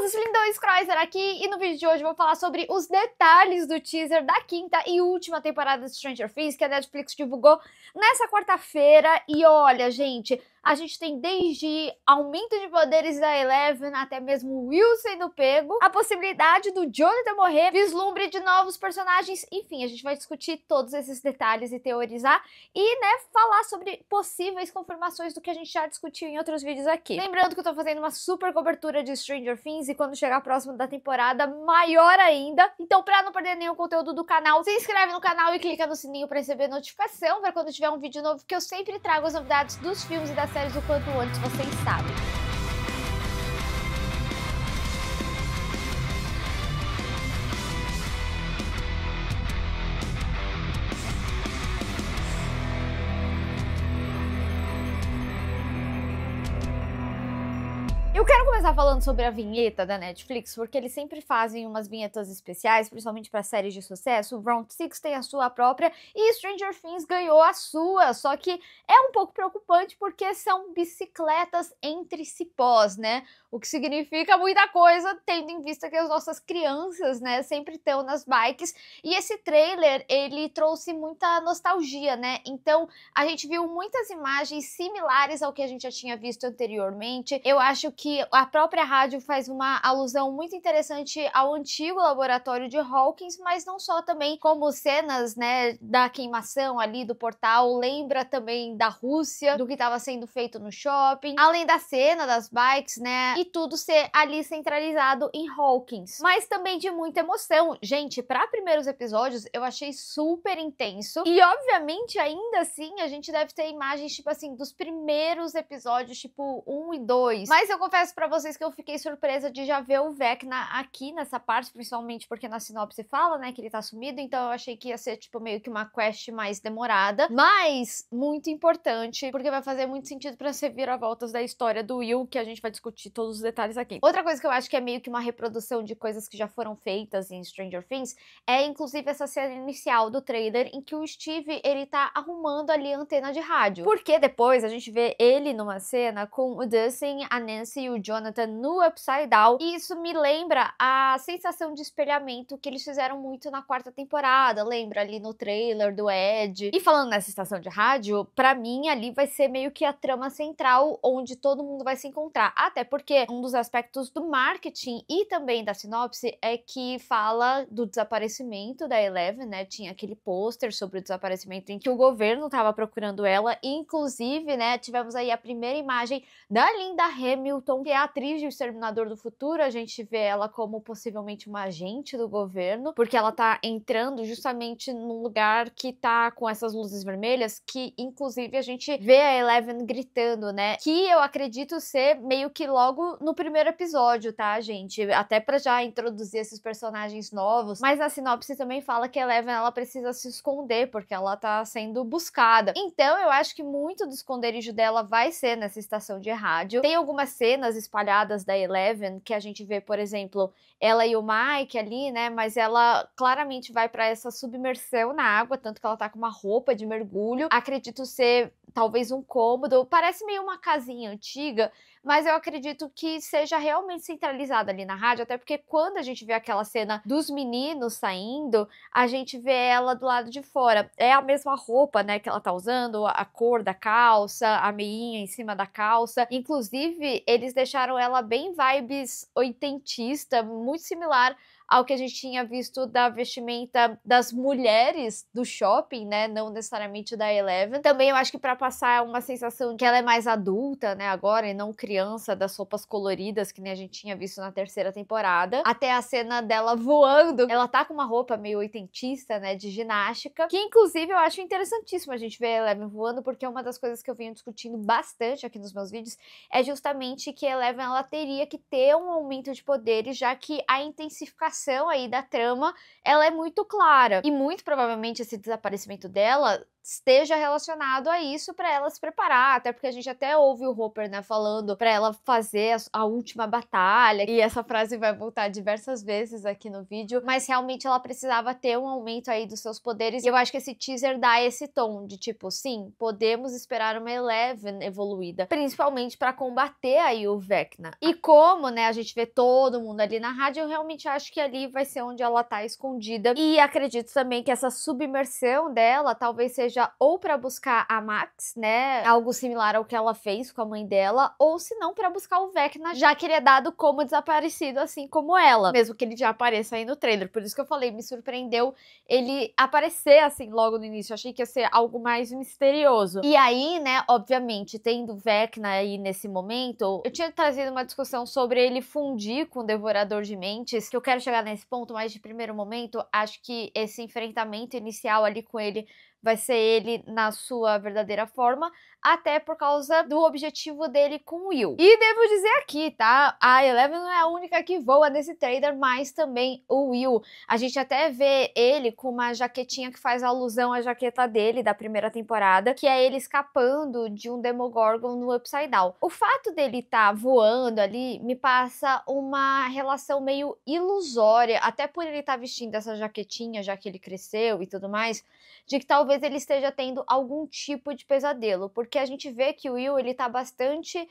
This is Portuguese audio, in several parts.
lindos, lindões, Croiser aqui, e no vídeo de hoje eu vou falar sobre os detalhes do teaser da quinta e última temporada de Stranger Things que a Netflix divulgou nessa quarta-feira. E olha, gente, a gente tem desde aumento de poderes da Eleven até mesmo o Will sendo pego, a possibilidade do Jonathan morrer, vislumbre de novos personagens, enfim, a gente vai discutir todos esses detalhes e teorizar e, né, falar sobre possíveis confirmações do que a gente já discutiu em outros vídeos aqui. Lembrando que eu tô fazendo uma super cobertura de Stranger Things e quando chegar próximo da temporada, maior ainda. Então, pra não perder nenhum conteúdo do canal, se inscreve no canal e clica no sininho pra receber notificação para quando tiver um vídeo novo, que eu sempre trago as novidades dos filmes e das séries o quanto antes, vocês sabem. Eu quero começar falando sobre a vinheta da Netflix, porque eles sempre fazem umas vinhetas especiais, principalmente para séries de sucesso. Round 6 tem a sua própria e Stranger Things ganhou a sua, só que é um pouco preocupante porque são bicicletas entre cipós, né? O que significa muita coisa, tendo em vista que as nossas crianças, né, sempre estão nas bikes. E esse trailer, ele trouxe muita nostalgia, né? Então, a gente viu muitas imagens similares ao que a gente já tinha visto anteriormente. Eu acho que a própria rádio faz uma alusão muito interessante ao antigo laboratório de Hawkins, mas não só, também como cenas, né, da queimação ali do portal, lembra também da Rússia, do que estava sendo feito no shopping, além da cena das bikes, né, e tudo ser ali centralizado em Hawkins, mas também de muita emoção. Gente, para primeiros episódios eu achei super intenso e obviamente ainda assim a gente deve ter imagens tipo assim dos primeiros episódios, tipo 1 e 2, mas eu confesso pra vocês que eu fiquei surpresa de já ver o Vecna aqui nessa parte, principalmente porque na sinopse fala, né, que ele tá sumido, então eu achei que ia ser, tipo, meio que uma quest mais demorada, mas muito importante, porque vai fazer muito sentido pra ser vira-voltas da história do Will, que a gente vai discutir todos os detalhes aqui. Outra coisa que eu acho que é meio que uma reprodução de coisas que já foram feitas em Stranger Things é, inclusive, essa cena inicial do trailer, em que o Steve, ele tá arrumando ali a antena de rádio, porque depois a gente vê ele numa cena com o Dustin, a Nancy e o Jonathan no Upside Down, e isso me lembra a sensação de espelhamento que eles fizeram muito na quarta temporada, lembra ali no trailer do Ed. E falando nessa estação de rádio, pra mim ali vai ser meio que a trama central onde todo mundo vai se encontrar, até porque um dos aspectos do marketing e também da sinopse é que fala do desaparecimento da Eleven, né, tinha aquele pôster sobre o desaparecimento em que o governo tava procurando ela, e inclusive, né, tivemos aí a primeira imagem da Linda Hamilton, que é a atriz de O Exterminador do Futuro. A gente vê ela como possivelmente uma agente do governo, porque ela tá entrando justamente num lugar que tá com essas luzes vermelhas, que inclusive a gente vê a Eleven gritando, né, que eu acredito ser meio que logo no primeiro episódio, tá, gente? Até pra já introduzir esses personagens novos, mas na sinopse também fala que a Eleven, ela precisa se esconder, porque ela tá sendo buscada. Então eu acho que muito do esconderijo dela vai ser nessa estação de rádio. Tem algumas cenas espalhadas da Eleven que a gente vê, por exemplo, ela e o Mike ali, né, mas ela claramente vai pra essa submersão na água, tanto que ela tá com uma roupa de mergulho. Acredito ser talvez um cômodo, parece meio uma casinha antiga, mas eu acredito que seja realmente centralizada ali na rádio, até porque quando a gente vê aquela cena dos meninos saindo, a gente vê ela do lado de fora. É a mesma roupa, né, que ela tá usando, a cor da calça, a meinha em cima da calça. Inclusive, eles deixaram ela bem vibes oitentista, muito similar ao que a gente tinha visto da vestimenta das mulheres do shopping, né, não necessariamente da Eleven. Também eu acho que pra passar uma sensação que ela é mais adulta, né, agora, e não criança, das roupas coloridas, que nem a gente tinha visto na terceira temporada. Até a cena dela voando, ela tá com uma roupa meio oitentista, né, de ginástica, que inclusive eu acho interessantíssimo a gente ver a Eleven voando, porque uma das coisas que eu venho discutindo bastante aqui nos meus vídeos é justamente que a Eleven, ela teria que ter um aumento de poderes, já que a intensificação aí da trama, ela é muito clara. E muito provavelmente esse desaparecimento dela esteja relacionado a isso para ela se preparar, até porque a gente até ouve o Hopper, né, falando para ela fazer a última batalha, e essa frase vai voltar diversas vezes aqui no vídeo, mas realmente ela precisava ter um aumento aí dos seus poderes, e eu acho que esse teaser dá esse tom de tipo, sim, podemos esperar uma Eleven evoluída, principalmente para combater aí o Vecna. E como, né, a gente vê todo mundo ali na rádio, eu realmente acho que ali vai ser onde ela tá escondida, e acredito também que essa submersão dela talvez seja ou para buscar a Max, né, algo similar ao que ela fez com a mãe dela, ou se não para buscar o Vecna, já que ele é dado como desaparecido, assim como ela, mesmo que ele já apareça aí no trailer. Por isso que eu falei, me surpreendeu ele aparecer assim logo no início, eu achei que ia ser algo mais misterioso. E aí, né, obviamente, tendo Vecna aí nesse momento, eu tinha trazido uma discussão sobre ele fundir com o Devorador de Mentes, que eu quero chegar nesse ponto, mas de primeiro momento, acho que esse enfrentamento inicial ali com ele vai ser ele na sua verdadeira forma, até por causa do objetivo dele com o Will. E devo dizer aqui, tá? A Eleven não é a única que voa nesse trailer, mas também o Will. A gente até vê ele com uma jaquetinha que faz alusão à jaqueta dele da primeira temporada, que é ele escapando de um Demogorgon no Upside Down. O fato dele estar voando ali me passa uma relação meio ilusória, até por ele estar vestindo essa jaquetinha, já que ele cresceu e tudo mais, de que talvez ele esteja tendo algum tipo de pesadelo, porque a gente vê que o Will, ele tá bastante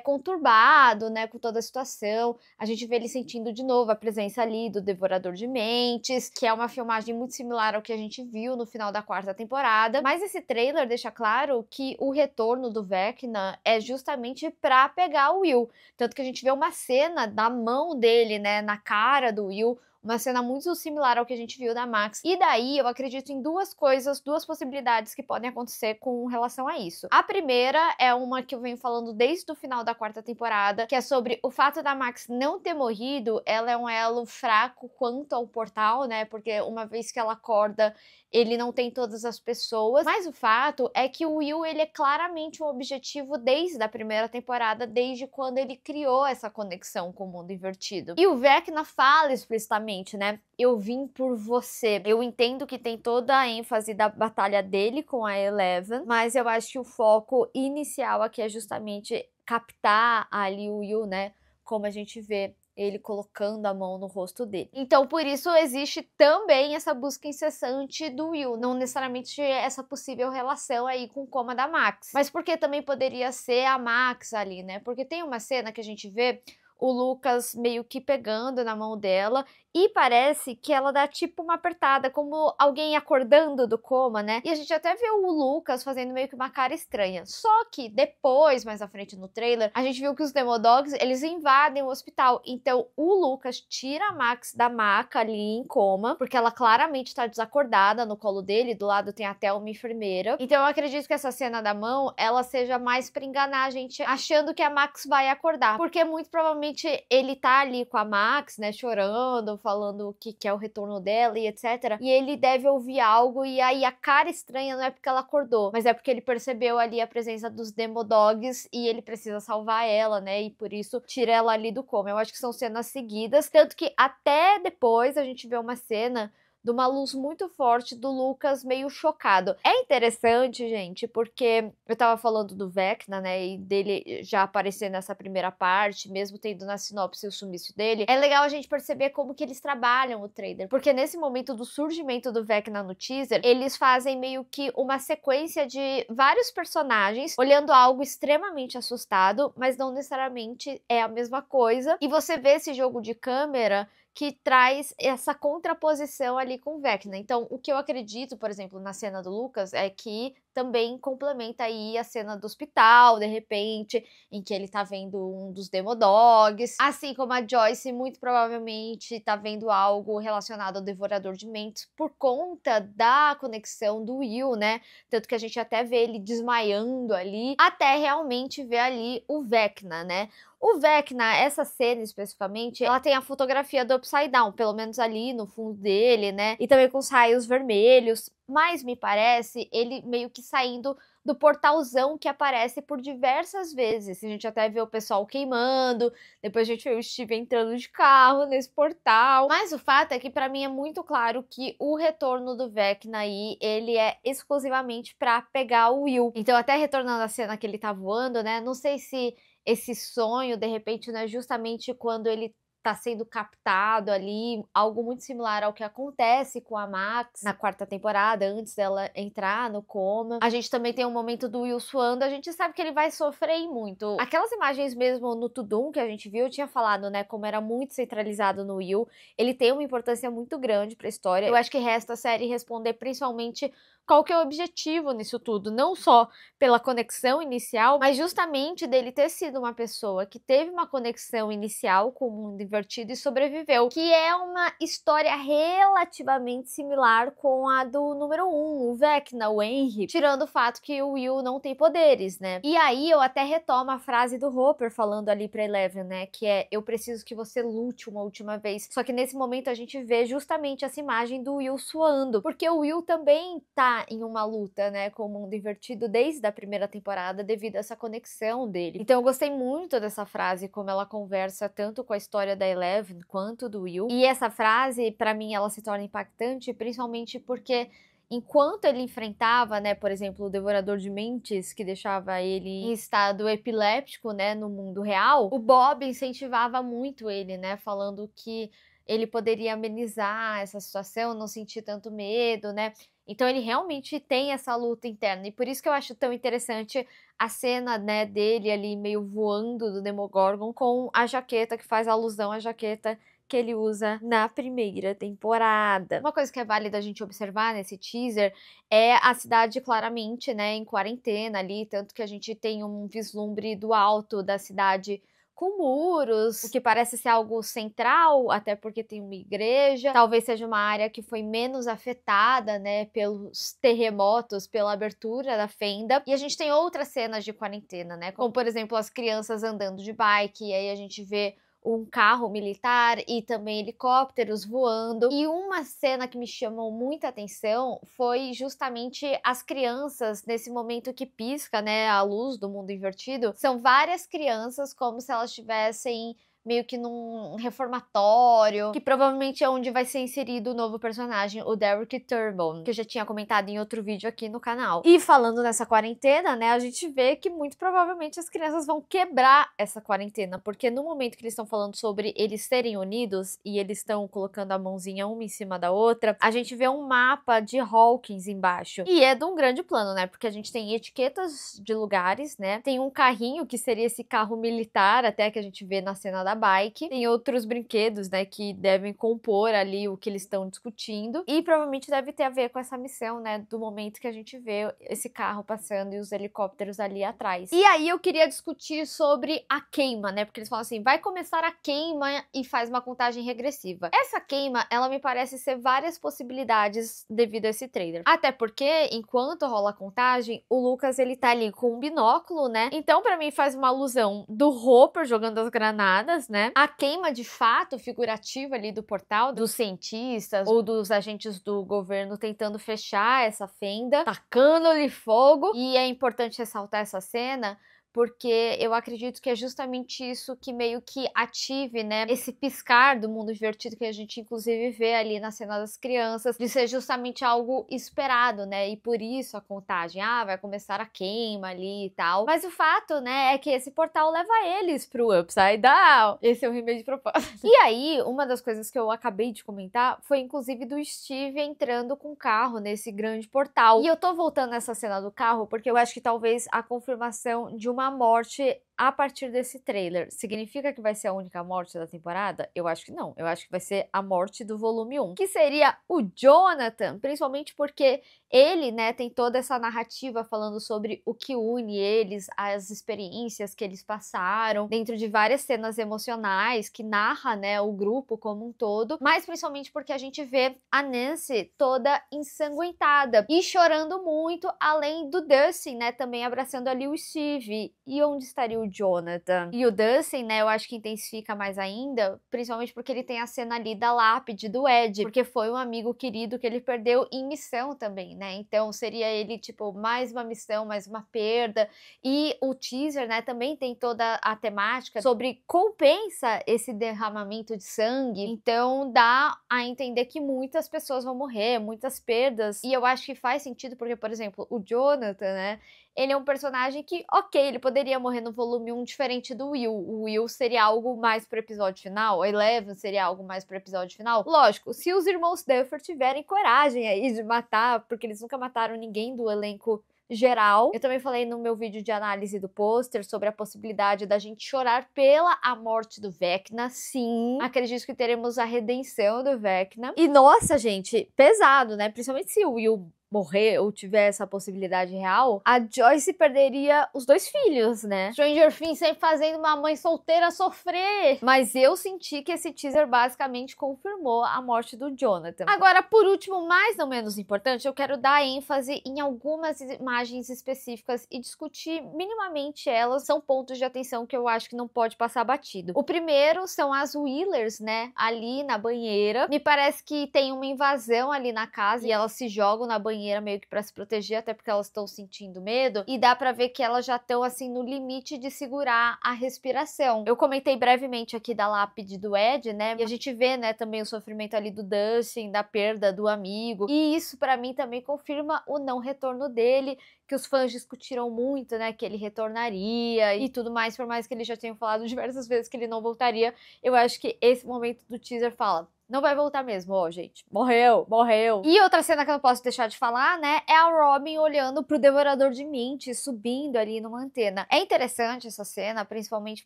conturbado, né, com toda a situação. A gente vê ele sentindo de novo a presença ali do Devorador de Mentes, que é uma filmagem muito similar ao que a gente viu no final da quarta temporada, mas esse trailer deixa claro que o retorno do Vecna é justamente pra pegar o Will, tanto que a gente vê uma cena da mão dele, né, na cara do Will, uma cena muito similar ao que a gente viu da Max. E daí eu acredito em duas coisas, duas possibilidades que podem acontecer com relação a isso. A primeira é uma que eu venho falando desde o final da quarta temporada, que é sobre o fato da Max não ter morrido. Ela é um elo fraco quanto ao portal, né? Porque uma vez que ela acorda, ele não tem todas as pessoas, mas o fato é que o Will, ele é claramente um objetivo desde a primeira temporada, desde quando ele criou essa conexão com o mundo invertido. E o Vecna fala explicitamente, né? Eu vim por você. Eu entendo que tem toda a ênfase da batalha dele com a Eleven, mas eu acho que o foco inicial aqui é justamente captar ali o Will, né? Como a gente vê ele colocando a mão no rosto dele. Então, por isso, existe também essa busca incessante do Will, não necessariamente essa possível relação aí com o coma da Max, mas porque também poderia ser a Max ali, né? Porque tem uma cena que a gente vê o Lucas meio que pegando na mão dela e parece que ela dá tipo uma apertada, como alguém acordando do coma, né? E a gente até vê o Lucas fazendo meio que uma cara estranha. Só que depois, mais à frente no trailer, a gente viu que os Demodogs, eles invadem o hospital. Então o Lucas tira a Max da maca ali em coma, porque ela claramente tá desacordada no colo dele, do lado tem até uma enfermeira. Então eu acredito que essa cena da mão, ela seja mais pra enganar a gente, achando que a Max vai acordar. Porque muito provavelmente ele tá ali com a Max, né, chorando, falando o que é o retorno dela e etc. E ele deve ouvir algo e aí a cara estranha não é porque ela acordou, mas é porque ele percebeu ali a presença dos Demodogs e ele precisa salvar ela, né, e por isso tira ela ali do coma. Eu acho que são cenas seguidas, tanto que até depois a gente vê uma cena de uma luz muito forte do Lucas meio chocado. É interessante, gente, porque eu tava falando do Vecna, né, e dele já aparecer nessa primeira parte, mesmo tendo na sinopse o sumiço dele. É legal a gente perceber como que eles trabalham o trailer, porque nesse momento do surgimento do Vecna no teaser, eles fazem meio que uma sequência de vários personagens olhando algo extremamente assustado, mas não necessariamente é a mesma coisa. E você vê esse jogo de câmera que traz essa contraposição ali com o Vecna. Então, o que eu acredito, por exemplo, na cena do Lucas, é que também complementa aí a cena do hospital, de repente, em que ele tá vendo um dos Demodogs. Assim como a Joyce, muito provavelmente, tá vendo algo relacionado ao Devorador de Mentes por conta da conexão do Will, né? Tanto que a gente até vê ele desmaiando ali, até realmente ver ali o Vecna, né? O Vecna, essa cena especificamente, ela tem a fotografia do Upside Down, pelo menos ali no fundo dele, né? E também com os raios vermelhos, mas me parece ele meio que saindo do portalzão que aparece por diversas vezes. A gente até vê o pessoal queimando, depois a gente vê o Steve entrando de carro nesse portal. Mas o fato é que pra mim é muito claro que o retorno do Vecna aí, ele é exclusivamente pra pegar o Will. Então até retornando à cena que ele tá voando, né, não sei se esse sonho, de repente, não é justamente quando ele tá sendo captado ali, algo muito similar ao que acontece com a Max na 4ª temporada, antes dela entrar no coma. A gente também tem um momento do Will suando, a gente sabe que ele vai sofrer muito. Aquelas imagens mesmo no Tudum que a gente viu, eu tinha falado, né, como era muito centralizado no Will, ele tem uma importância muito grande pra história. Eu acho que resta a série responder principalmente qual que é o objetivo nisso tudo, não só pela conexão inicial, mas justamente dele ter sido uma pessoa que teve uma conexão inicial com o mundo invertido e sobreviveu, que é uma história relativamente similar com a do número 1, o Vecna, o Henry, tirando o fato que o Will não tem poderes, né? E aí eu até retomo a frase do Hopper falando ali pra Eleven, né, que é: eu preciso que você lute uma última vez. Só que nesse momento a gente vê justamente essa imagem do Will suando, porque o Will também tá em uma luta, né, com o mundo invertido desde a 1ª temporada devido a essa conexão dele. Então eu gostei muito dessa frase, como ela conversa tanto com a história da Eleven quanto do Will. E essa frase, pra mim, ela se torna impactante, principalmente porque enquanto ele enfrentava, né, por exemplo, o Devorador de Mentes, que deixava ele em estado epiléptico, né, no mundo real, o Bob incentivava muito ele, né, falando que ele poderia amenizar essa situação, não sentir tanto medo, né? Então ele realmente tem essa luta interna, e por isso que eu acho tão interessante a cena, né, dele ali meio voando do Demogorgon com a jaqueta, que faz alusão à jaqueta que ele usa na 1ª temporada. Uma coisa que é válida a gente observar nesse teaser é a cidade claramente, né, em quarentena ali, tanto que a gente tem um vislumbre do alto da cidade com muros, o que parece ser algo central, até porque tem uma igreja. Talvez seja uma área que foi menos afetada, né, pelos terremotos, pela abertura da fenda. E a gente tem outras cenas de quarentena, né, como por exemplo as crianças andando de bike, e aí a gente vê um carro militar e também helicópteros voando. E uma cena que me chamou muita atenção foi justamente as crianças nesse momento que pisca, né, a luz do mundo invertido. São várias crianças como se elas estivessem meio que num reformatório, que provavelmente é onde vai ser inserido o novo personagem, o Derek Turnbull, que eu já tinha comentado em outro vídeo aqui no canal. E falando nessa quarentena, né, a gente vê que muito provavelmente as crianças vão quebrar essa quarentena, porque no momento que eles estão falando sobre eles serem unidos e eles estão colocando a mãozinha uma em cima da outra, a gente vê um mapa de Hawkins embaixo. E é de um grande plano, né, porque a gente tem etiquetas de lugares, né, tem um carrinho que seria esse carro militar, até que a gente vê na cena da bike, tem outros brinquedos, né, que devem compor ali o que eles estão discutindo, e provavelmente deve ter a ver com essa missão, né, do momento que a gente vê esse carro passando e os helicópteros ali atrás. E aí eu queria discutir sobre a queima, né, porque eles falam assim, vai começar a queima e faz uma contagem regressiva. Essa queima, ela me parece ser várias possibilidades devido a esse trailer. Até porque, enquanto rola a contagem, o Lucas, ele tá ali com um binóculo, né, então pra mim faz uma alusão do Hopper jogando as granadas, né? A queima de fato figurativa ali do portal, dos cientistas ou dos agentes do governo tentando fechar essa fenda, tacando-lhe fogo. E é importante ressaltar essa cena porque eu acredito que é justamente isso que meio que ative, né, esse piscar do mundo divertido que a gente inclusive vê ali na cena das crianças, de ser justamente algo esperado, né, e por isso a contagem, vai começar a queima ali e tal. Mas o fato, né, é que esse portal leva eles pro Upside Down. Esse é o remédio de propósito. E aí, uma das coisas que eu acabei de comentar foi inclusive do Steve entrando com o carro nesse grande portal. E eu tô voltando nessa cena do carro porque eu acho que talvez a confirmação de uma morte a partir desse trailer significa que vai ser a única morte da temporada? Eu acho que não. Eu acho que vai ser a morte do volume 1, que seria o Jonathan, principalmente porque ele, né, tem toda essa narrativa falando sobre o que une eles, as experiências que eles passaram, dentro de várias cenas emocionais que narra, né, o grupo como um todo, mas principalmente porque a gente vê a Nancy toda ensanguentada e chorando muito, além do Dustin, né, também abraçando ali o Steve. E onde estaria o o Jonathan. E o Dustin, né, eu acho que intensifica mais ainda, principalmente porque ele tem a cena ali da lápide do Ed, porque foi um amigo querido que ele perdeu em missão também, né? Então seria ele, tipo, mais uma missão, mais uma perda. E o teaser, né, também tem toda a temática sobre compensa esse derramamento de sangue. Então dá a entender que muitas pessoas vão morrer, muitas perdas. E eu acho que faz sentido porque, por exemplo, o Jonathan, né, ele é um personagem que, ok, ele poderia morrer no volume 1 diferente do Will. O Will seria algo mais pro episódio final, a Eleven seria algo mais pro episódio final. Lógico, se os irmãos Duffer tiverem coragem aí de matar, porque eles nunca mataram ninguém do elenco geral. Eu também falei no meu vídeo de análise do pôster sobre a possibilidade da gente chorar pela a morte do Vecna. Sim, acredito que teremos a redenção do Vecna. E nossa, gente, pesado, né? Principalmente se o Will morrer ou tiver essa possibilidade real, a Joyce perderia os 2 filhos, né? Stranger Things sempre fazendo uma mãe solteira sofrer. Mas eu senti que esse teaser basicamente confirmou a morte do Jonathan. Agora, por último, mas não menos importante, eu quero dar ênfase em algumas imagens específicas e discutir minimamente elas. São pontos de atenção que eu acho que não pode passar batido. O primeiro são as Wheelers, né? Ali na banheira. Me parece que tem uma invasão ali na casa e elas se jogam na banheira meio que pra se proteger, até porque elas estão sentindo medo, e dá pra ver que elas já estão assim no limite de segurar a respiração. Eu comentei brevemente aqui da lápide do Ed, né, e a gente vê, né, também o sofrimento ali do Dustin, da perda do amigo, e isso pra mim também confirma o não retorno dele, que os fãs discutiram muito, né, que ele retornaria e tudo mais, por mais que eles já tenham falado diversas vezes que ele não voltaria. Eu acho que esse momento do teaser fala: não vai voltar mesmo, ó, gente. Morreu, morreu. E outra cena que eu não posso deixar de falar, né, é a Robin olhando pro Devorador de Mentes, subindo ali numa antena. É interessante essa cena, principalmente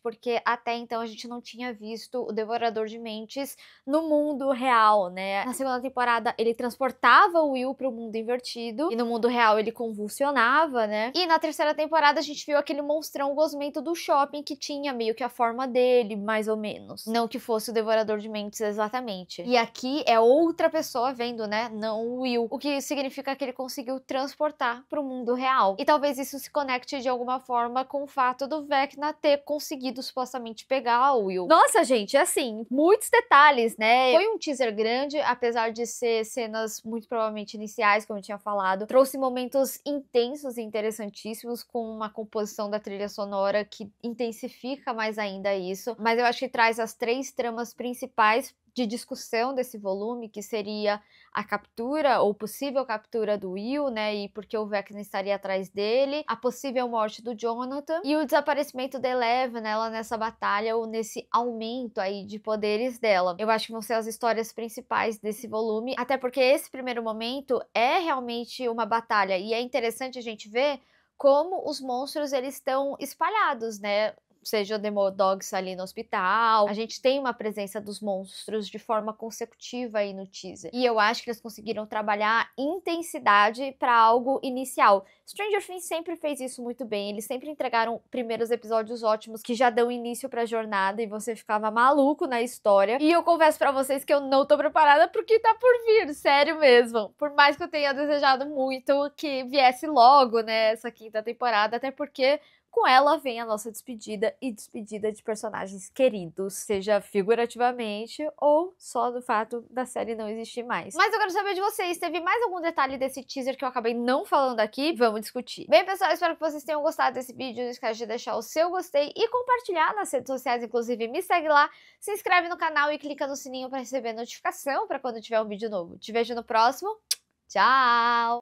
porque até então a gente não tinha visto o Devorador de Mentes no mundo real, né? Na segunda temporada ele transportava o Will pro mundo invertido, e no mundo real ele convulsionava, né? E na terceira temporada a gente viu aquele monstrão gosmento do shopping que tinha meio que a forma dele, mais ou menos. Não que fosse o Devorador de Mentes exatamente. E aqui é outra pessoa vendo, né? Não o Will. O que significa que ele conseguiu transportar pro mundo real. E talvez isso se conecte de alguma forma com o fato do Vecna ter conseguido supostamente pegar o Will. Nossa, gente, assim, muitos detalhes, né? Foi um teaser grande, apesar de ser cenas muito provavelmente iniciais, como eu tinha falado. Trouxe momentos intensos e interessantíssimos, com uma composição da trilha sonora que intensifica mais ainda isso. Mas eu acho que traz as 3 tramas principais de discussão desse volume, que seria a captura ou possível captura do Will, né, e porque o Vecna estaria atrás dele, a possível morte do Jonathan e o desaparecimento da Eleven, ela nessa batalha ou nesse aumento aí de poderes dela. Eu acho que vão ser as histórias principais desse volume, até porque esse primeiro momento é realmente uma batalha e é interessante a gente ver como os monstros eles estão espalhados, né? Seja o Demodogs ali no hospital, a gente tem uma presença dos monstros de forma consecutiva aí no teaser. E eu acho que eles conseguiram trabalhar intensidade para algo inicial. Stranger Things sempre fez isso muito bem, eles sempre entregaram primeiros episódios ótimos que já dão início pra jornada e você ficava maluco na história. E eu confesso pra vocês que eu não tô preparada pro que tá por vir, sério mesmo. Por mais que eu tenha desejado muito que viesse logo, né, essa 5ª temporada, até porque com ela vem a nossa despedida e despedida de personagens queridos, seja figurativamente ou só do fato da série não existir mais. Mas eu quero saber de vocês, teve mais algum detalhe desse teaser que eu acabei não falando aqui? Vamos discutir. Bem, pessoal, espero que vocês tenham gostado desse vídeo, não esquece de deixar o seu gostei e compartilhar nas redes sociais, inclusive me segue lá, se inscreve no canal e clica no sininho para receber notificação para quando tiver um vídeo novo. Te vejo no próximo, tchau!